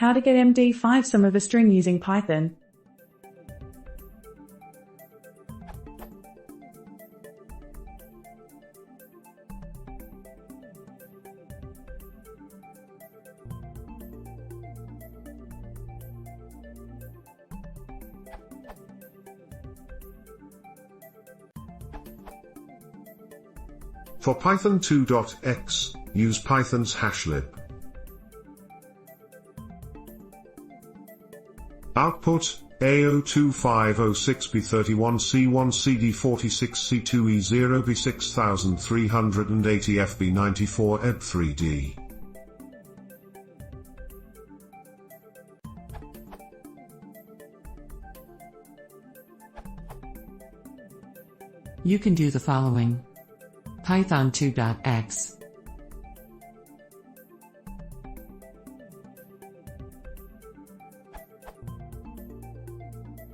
How to get MD5 sum of a string using Python. For Python 2.x, use Python's hashlib. Output, A02506B31C1CD46C2E0B6380FB94EB3D. You can do the following. Python 2.x.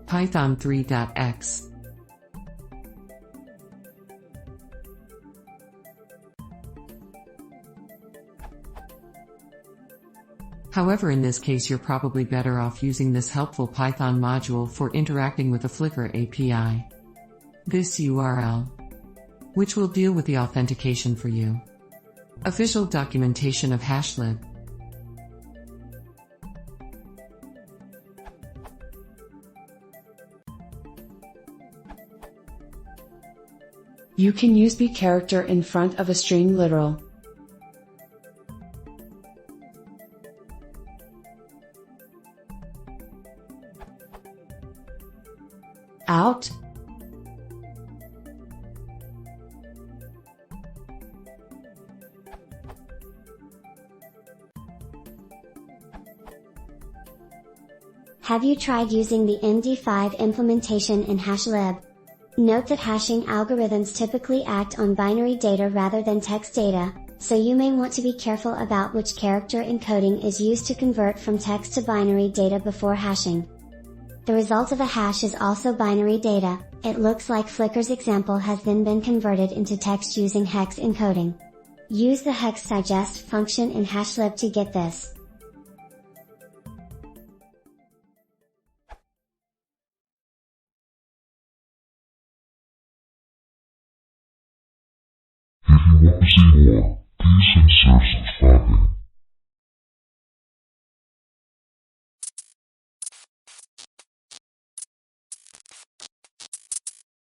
Python 3.x. However, in this case you're probably better off using this helpful Python module for interacting with the Flickr API. This URL, which will deal with the authentication for you. Official documentation of hashlib. You can use B character in front of a string literal. Out. Have you tried using the MD5 implementation in hashlib? Note that hashing algorithms typically act on binary data rather than text data, so you may want to be careful about which character encoding is used to convert from text to binary data before hashing. The result of a hash is also binary data. It looks like Flickr's example has then been converted into text using hex encoding. Use the hex digest function in hashlib to get this. If you want to see more, please consider subscribing.